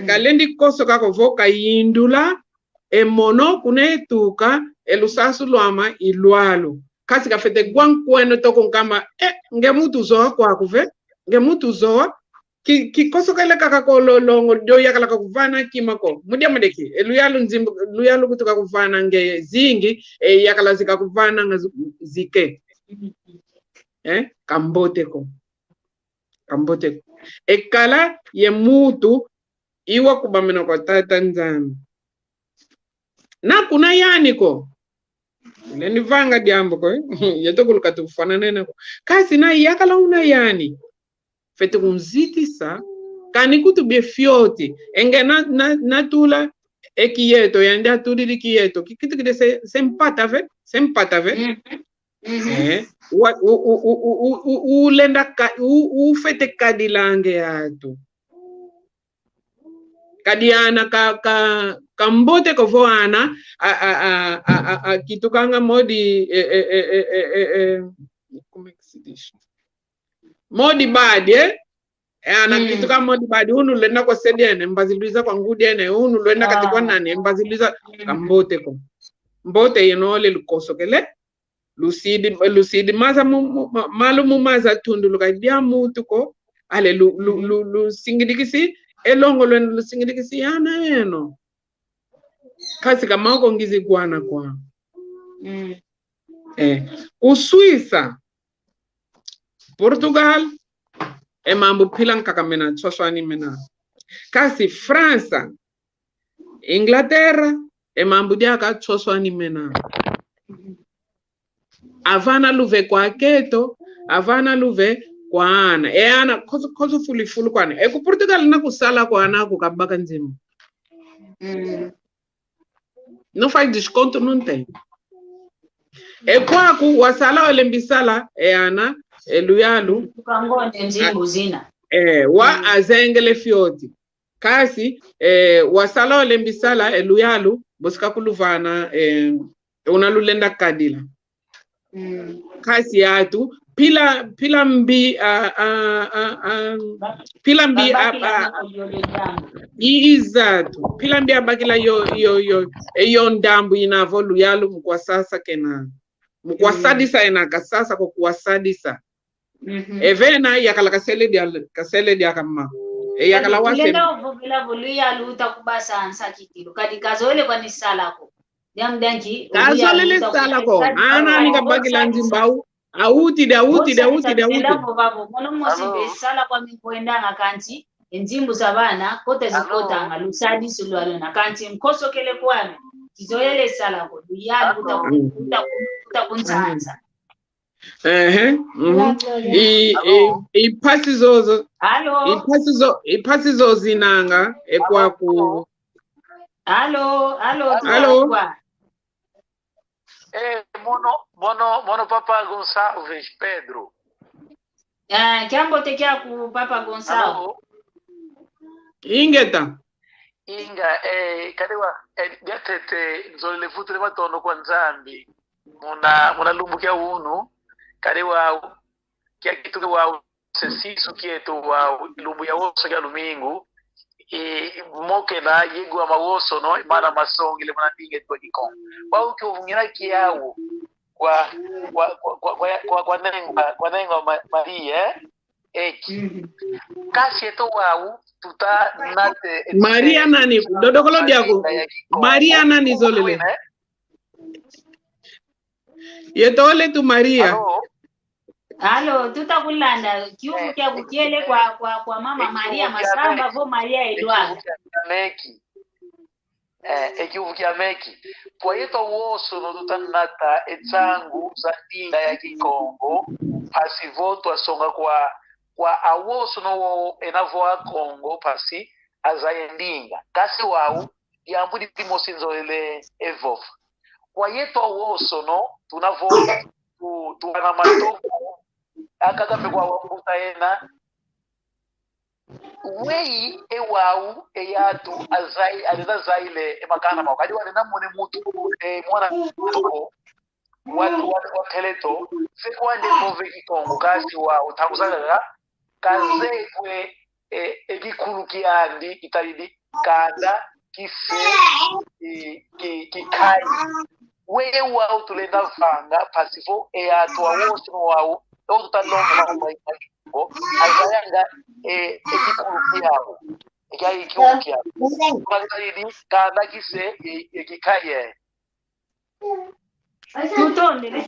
kalendi koso kako voka yindula emono kune Tuka elusasu lwama ilwalu kasi kafete gwankweno toko kama ngemutu zoa kwa kuve ngemutu zoa ki koso kale kakakolo longo do yakala kakuvana kimako mudia madeki eluyalu nzimbu luyalu kutoka kuvana nge zingi yakala zikakuvana zike kamboteko ekala ye mutu iwa kubamena kwa tata nzambi na kuna yaniko leni vanga diambo ko yeto kulukatu kufanana nako kasi na yakala una yani fete kunzitisa kani kutubie fioti enge natula ekiyeto yandi atulili kiyeto kikitu kide sempata ve ulenda ufete kadilange atu kadiana kambote kovoana kitukanga modi modi badi ana kituka modi badi unu lenda kwa sediene mbaziliza kwa ngudiene unu lenda katikwa nani mbaziliza kambote ko mbote yenole lukosokele lusidi maza malumu maza tundu lukadia mutu ko ale lu singidikisi elongo lwenu lu singidikisi yana eno kasi kama uko ngizi guana kwa Uswisa Portugal mambo pilang kakamena choswani mena kasi Fransa Inglaterra mambo diaka choswani mena avana luve kwa Aketo avana luve kwa ana ana koso fulifulu kwane ku Portugal na kusala kwa ana kukabaka nzimu não faz desconto não tem Kuaku wasala olembisala ana luyalu Tukangone nzimbu zina wa azengele fioti kasi wasala olembisala luyalu bosika kuluvana unalulenda kadila kasi yatu pila mbi izatu pila mbi abakila yo ndambu inavo luyalu mkwasasa kena mkwasadisa enaka sasa kwa kuwasadisa evena yakala kasele dia kama yakala wase lenda ovogela luyalu utakubasa ansakitilu kadi kazole kwa nisalako dangi kazole salako ana nikabakila nzimbau auti babo mono mosibe sala kwa mikwenda ngakanti enzimbu zabana kote zikota ngalusadi sulwalo nakanti mkoso kele kwame tizoyele sala ko duyali utakunsanza. Ipasi zozo. Halo. Ipasi zozo zinanga ekwaku. Halo. Mono Papa Gonçalves Pedro. Kiambo te ku Papa Gonçalves. Ingeta. Inga kadewa gatete nzolele futule matono kwa nzambi. Muna lumbu kia unu. Kadewa kia kitu wa sesisu kietu wa lumbu ya woso kia lumingu. Moke na yegu wa mawoso no imana masongi le mwanandinge tuwa kikon. Wao kiovungira kiawo kwa nengo Maria eki. Kasi eto wau tuta nate Maria nani dodokolo diago Maria nani zolele yetole tu Maria. Halo tutakulanda kiufu kia kukiele kwa mama Maria Masamba vo Maria Edward ekiufu kia meki kwa yeto woso no tutanata etsangu za inda ya Kikongo pasi voto asonga kwa awoso no enavoa Kongo pasi azayendinga kasi wau yambudi timosinzo ele evof kwa yeto awoso no tunavo tuana matoko akagambe kwa wambuta ena wei ewau eyatu azai aliza zaile emakana makadi wanena mone mutu mwana toko watu wateleto sekwande kove Kikongo kasi wau tanguzaga kaze kwe ebikulu kiandi italidi kanda kise kikai we wau tulenda vanga pasifo eyatu awoso wau todo talonga mambo Kikongo azayanga ebikulu kiawo ekai kiukia italidi kanda kise kikai tutondele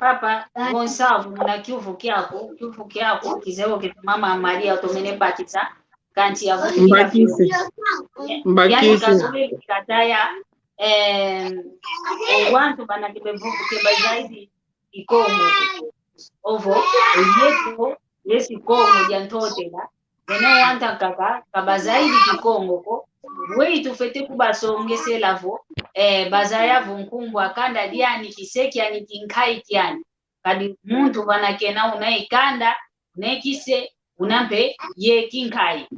Papa Gonçalves muna kiufu kiako kizeo ke mama Maria otomene batisa kanti ya Mbakisi yani kazole kataya wantu bana kibevuku kebazaidi Kikongo ovo yeto yesi Kongo jantotela ene wanta kaka kabazaidi Kikongo ko wei tufete kubasongese lavo bazaya vunkumbu akanda diani kiseki ani kinkai kiani kadi muntu banakena unaikanda nekise unampe ye kinkai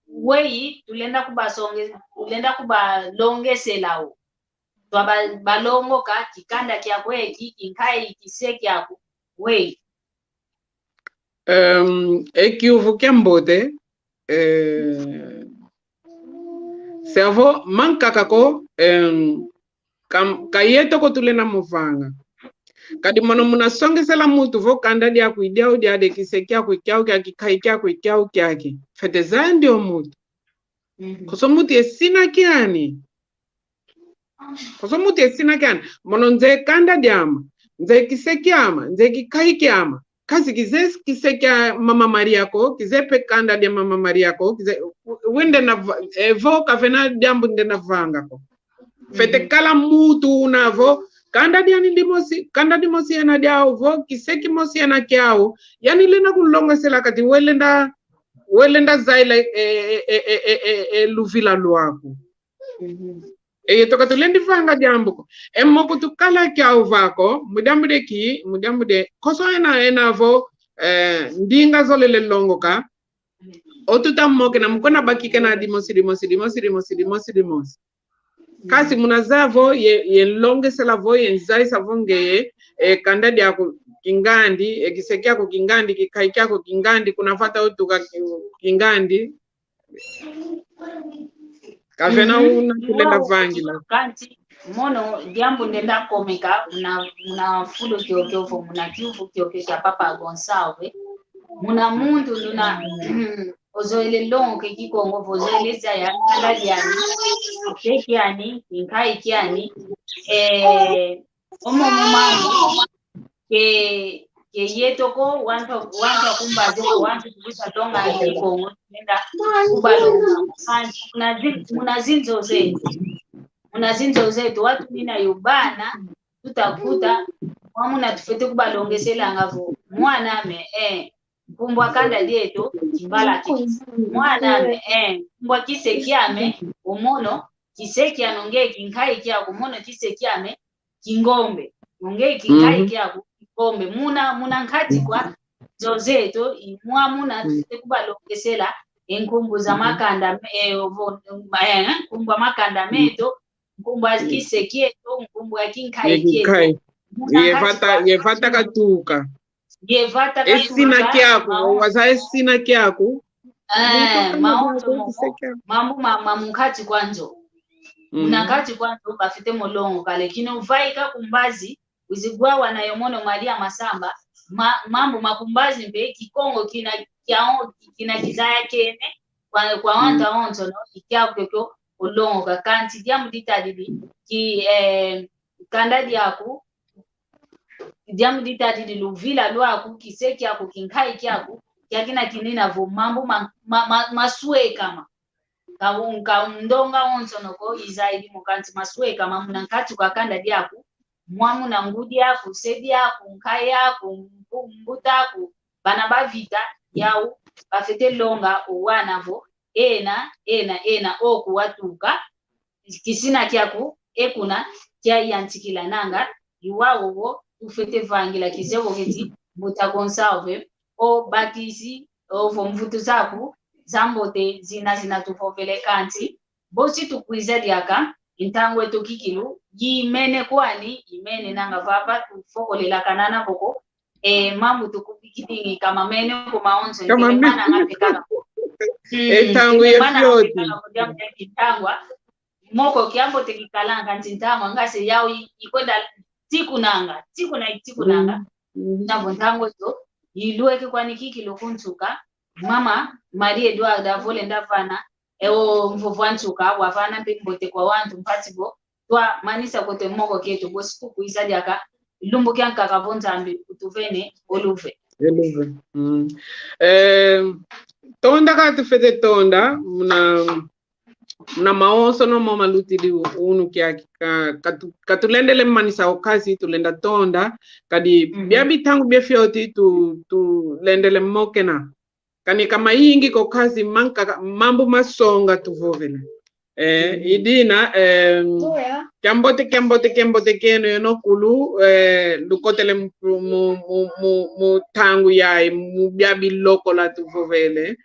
wei tulenda kubalongese lao twaba balongo ka kikanda kya kweki kinkai kiseki yako wei ekiuvu kembote servo manka kako kayeto ko tulena muvanga kadi mono muna songesela mutu vo kanda dia kuidia udia de kisekia kuikiao kya kikaikia kuikiao kyaki fete zandi o mutu koso mutu esina kiani mono nze kanda diama nze kisekiama nze kikaikiama kasi kize kisekia mama Maria ko kize pe kanda dia mama Maria ko kize wende na vo kafena diambu nde na vanga ko fete kala mutu unavo kanda diani dimosi ena diao vo kiseki mosi ena kiao yani lena kulonga sela kati welenda zaila luvila luaku toka tulendi vanga diambuko moko tukala kiao vako mudambude koso ena vo ndinga zolele longo ka otuta moke na mkona bakike na dimosi kasi munazavo ye longe sela vo ye nzai savonge kanda dia kingandi kisekia ko kingandi kikaikia ko kingandi kunafata utuka kingandi kavena una kulenda vangila kanti mono diambo ndenda komeka muna fulo kiokyo muna kiufu kiokyo cha Papa Gonçalves muna muntu nduna ozoele longo ke Kikongo vozoele zaya kanda diani kiani kinkai kiani omo mambo ke yetoko wanto kumbaze wanto kubisa tonga Kikongo nenda kubalonga muna zinzo zenzi unazinzo zetu watu nina yubana tutakuta wamuna tufete kubalongesela ngavo mwana me kumbwa kanda dieto kimbala kikisi mwana me kumbwa kisekiame omono kiseki anonge kinkai kyako mono kisekiame kingombe nonge kinkai kyako kingombe muna nkati kwa zozeto imwa muna tufete kubalongesela enkumbu za makanda kumbwa makanda meto kumbwa kisekieto kumbwa kinkai kyeto yevata katuka yevata esina kyako waza esina kyako mambu mkati kwanzo unakati kwanzo kafite molongo kale kino vaika kumbazi uzigwawa na yomono malia masamba mambo makumbazi mbe kikongo kina kizaya kene kwa wanta onzo no ikyako kyo olongo kakanti diamu ditadidi ki kandadi yaku diamu ditadidi luvila lwaku kiseki yako kinkai kyako yakina kinina vo mambo maswe kama kaunga ndonga onzo noko izaidi mukanti maswe kama munankati kwa kandadi yaku mwamu na ngudi yaku sedi yaku nkai yaku mbuta yaku bana bavita yau bafete longa owanavo ena oku watuka kisina kyako ekuna kya yantikila nanga iwawo ufete vangila kizewo keti buta conserve o bakisi o vomvutu zaku zambote zina tufovele kanti bosi tukwiza diaka intangwe tokikilu yimene kwani imene nanga vapa tufokolela kanana boko mambu tukupikidingi kama mene ko maonzo mana ngapekana etangu yefyoti kitangwa moko kiambo tekikalanga ntintangwa ngase yao ikwenda tiku nanga navo ntango to ilueke kwani kiki lokuntuka mama Maria Eduarda vole ndavana ewo mvovantuka wavana pembote kwa wantu mpatibo twa manisa kote moko keto bosiku kuizadi aka lumbu kyanka kavonzambi utuvene oluve tonda kati fete tonda muna maoso no mama lutili unu kia katulendele manisa okazi tulenda tonda kadi biabi tangu biafyoti tu lendele mokena kani kama yingi ko kazi mambo masonga tuvovele idina kembote keno yono kulu lukotele mu tangu yai mu biabi loko la tuvovele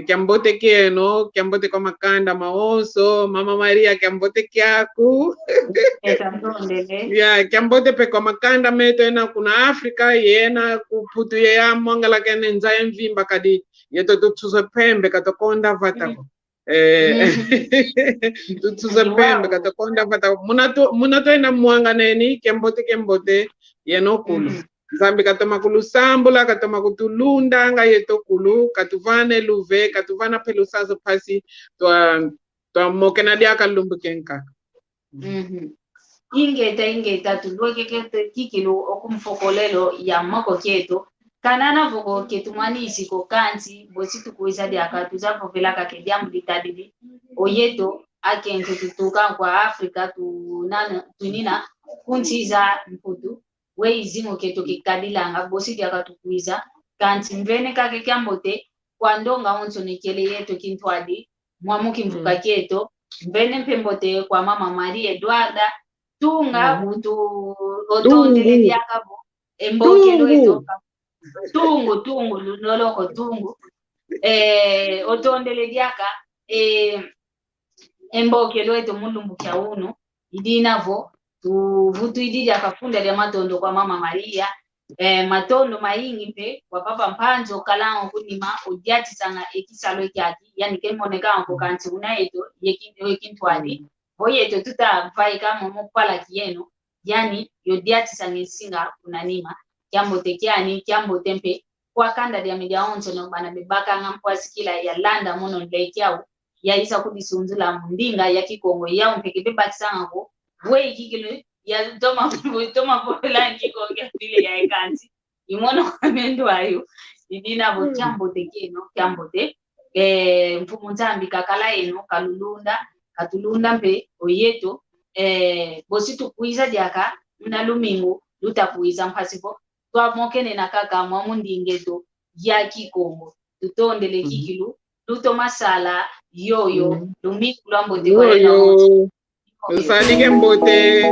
kembote keno kembote kwa makanda maoso mama Maria kembote kyaku ya kembote pe kwa makanda meto ena kuna Afrika Ena Kuaku ya mwangala kene nzaye mvimba kadi yeto tutuzo pembe katokonda vatako tutuzo pembe katokonda vatako munato ena mwanga neni kembote yeno kulu zambi katoma kulu sambula katoma kutulunda nga yeto kulu katuvane luve katuvana pelusazo pasi twa mokena dia kalumbu kenka ingeta tulweke kete kikilu okumfokolelo ya moko keto kanana voko ketumanisi ko kanti bositu kuisa dia katuza povela ka kediamu ditadidi oyeto akento tutuka kwa Afrika tunina kuntiza Mputu weizingo keto kikadilanga bosi dia katukuiza kanti mvene kake kyambote kwa ndonga onzo nikele yeto kintwadi mwamuki mvuka keto mvene mpembote kwa mama Maria Eduarda tunga utu otondele diakabo embokelo eto tungu noloko tungu otondele diaka embokelo eto mulumbu kya uno idinavo tuvutu ididi akafunda ya matondo kwa mama Maria matondo maingi pe kwa papa mpanzo kalango kunima odiati sanga ekisalo kyaki yani kemoneka ko kanti unaeto yekintwadi boyeto tuta vaika momo pala kiyeno yani yodiati sanga singa kunanima kyambote kyani kyambote mpe kwa kanda ya media onzo no bana bebaka ngampwasikila ya landa mono ndekyao ya isa kudisunzula mundinga ya kikongo yao mpeke bebakisanga ko we kikile ya toma pola kikongo vile ya ekanti imono kamendo ayo idina bo kyambote keno kyambote mfumu nzambi kakala eno kalulunda katulunda mpe oyeto bosi tukuiza diaka mna lumingu lutakuiza mpasipo twa mokene na kaka mwa mundingeto ya kikongo tutondele kikilu luto masala yoyo lumingu lwa mbote kwa ena Usalike mbote